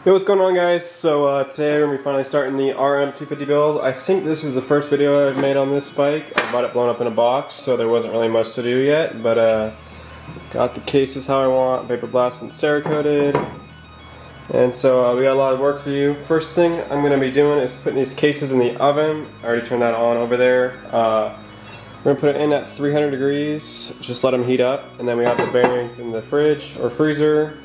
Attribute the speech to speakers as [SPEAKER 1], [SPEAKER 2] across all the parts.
[SPEAKER 1] Hey, what's going on, guys? So today we're going to be finally starting the RM250 build. I think this is the first video I've made on this bike. I bought it blown up in a box, so there wasn't really much to do yet, but got the cases how I want, vapor blast and Cerakoted. And so we got a lot of work to do. First thing I'm going to be doing is putting these cases in the oven. I already turned that on over there. We're going to put it in at 300 degrees, just let them heat up, and then we have the bearings in the fridge or freezer.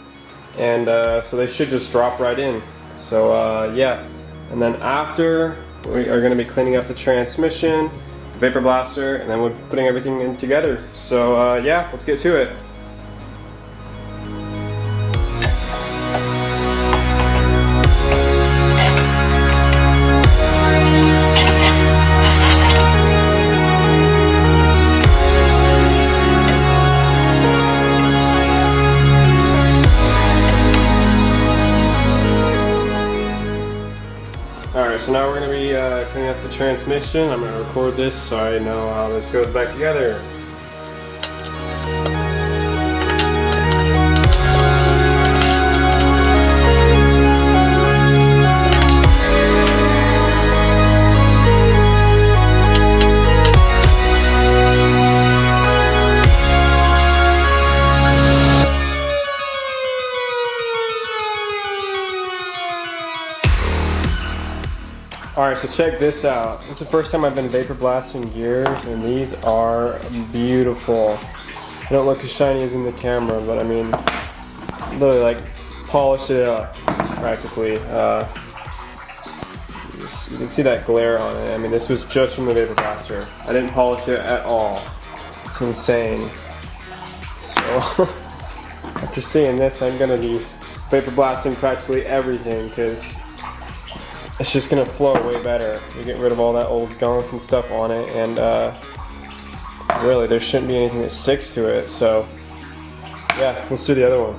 [SPEAKER 1] And so they should just drop right in. So yeah, and then after we are going to be cleaning up the transmission, the vapor blaster, and then we're putting everything in together. So yeah, let's get to it. Alright, so now we're going to be cleaning up the transmission. I'm going to record this so I know how this goes back together. Alright, so check this out. This is the first time I've been vapor blasting gears, and these are beautiful. They don't look as shiny as in the camera, but I mean, literally like polished it up practically. You can see that glare on it. I mean, this was just from the vapor blaster. I didn't polish it at all. It's insane. So, after seeing this, I'm going to be vapor blasting practically everything because it's just gonna flow way better. You get rid of all that old gunk and stuff on it, and really there shouldn't be anything that sticks to it. So yeah, let's do the other one.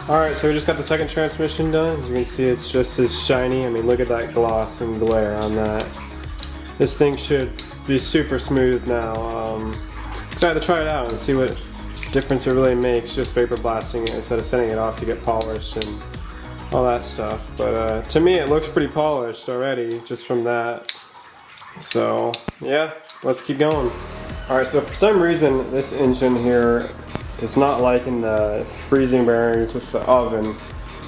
[SPEAKER 1] Alright, so we just got the second transmission done. As you can see, it's just as shiny. I mean, look at that gloss and glare on that. This thing should be super smooth now. Excited to try it out and see what difference it really makes just vapor blasting it instead of sending it off to get polished and all that stuff. But to me, it looks pretty polished already just from that. So yeah, let's keep going. Alright, so for some reason, this engine here it's not liking the freezing bearings with the oven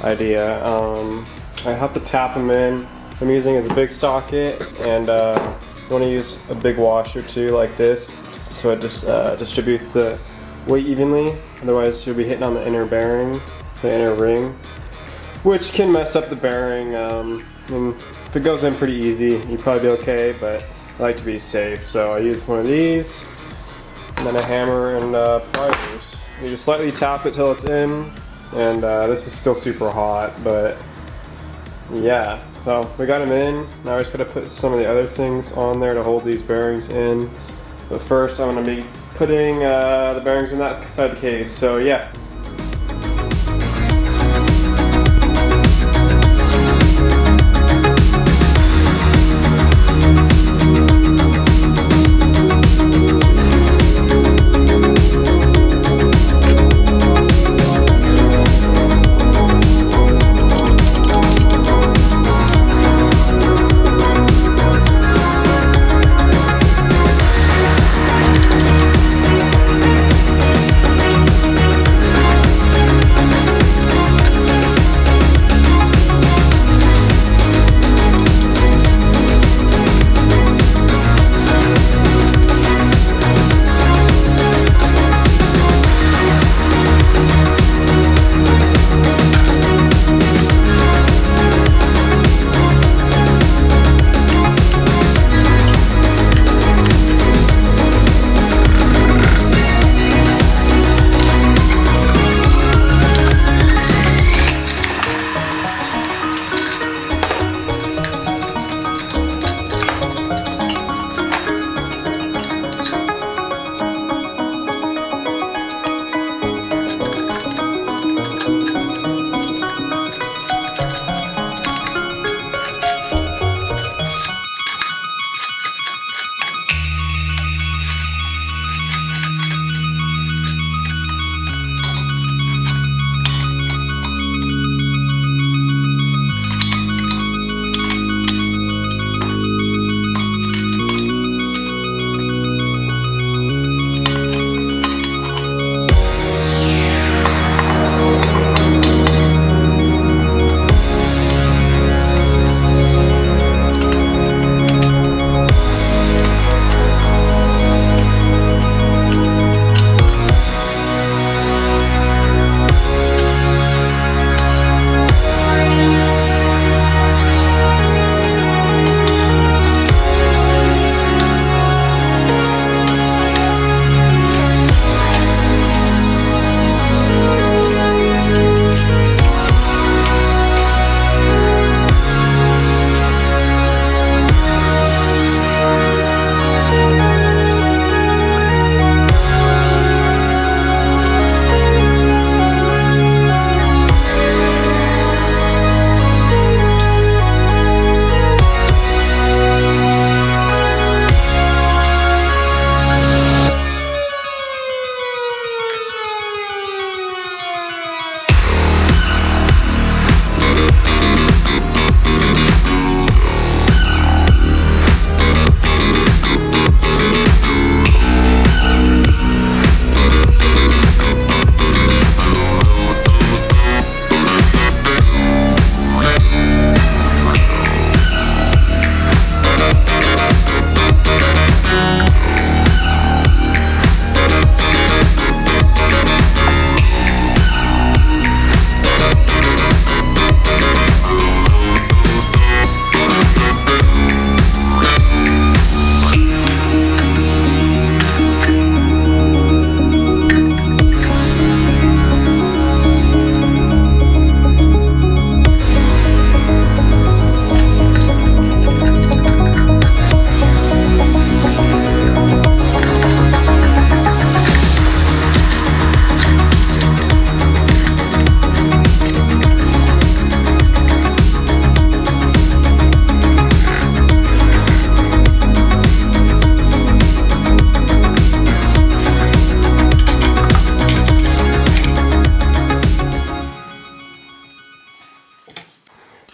[SPEAKER 1] idea. I have to tap them in. I'm using as a big socket, and you want to use a big washer too, like this, so it just distributes the weight evenly. Otherwise, you'll be hitting on the inner bearing, the inner ring, which can mess up the bearing. And if it goes in pretty easy, you'd probably be okay, but I like to be safe, so I use one of these, and then a hammer and pliers. You just slightly tap it till it's in, and this is still super hot, but yeah, so we got them in. Now we're just going to put some of the other things on there to hold these bearings in. But first I'm going to be putting the bearings in that side of the case, so yeah.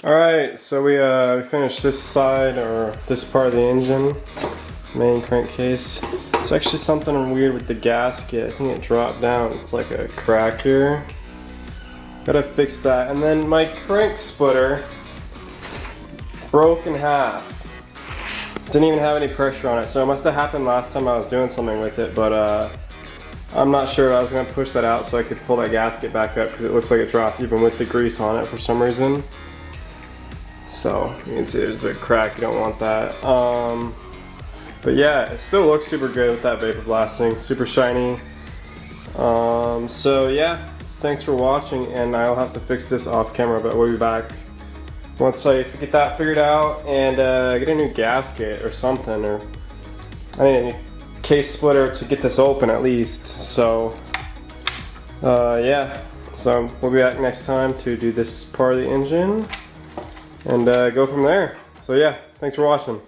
[SPEAKER 1] Alright, so we finished this side, or this part of the engine, main crankcase. It's actually something weird with the gasket. I think it dropped down. It's like a crack here. Gotta fix that. And then my crank splitter broke in half. Didn't even have any pressure on it, so it must have happened last time I was doing something with it, but I'm not sure. I was gonna push that out so I could pull that gasket back up because it looks like it dropped even with the grease on it for some reason. So you can see there's a big crack, you don't want that. But yeah, it still looks super good with that vapor blasting, super shiny. So yeah, thanks for watching, and I'll have to fix this off camera, but we'll be back once I get that figured out and get a new gasket or something, or I need a new case splitter to get this open at least. So yeah, so we'll be back next time to do this part of the engine and go from there. So yeah, thanks for watching.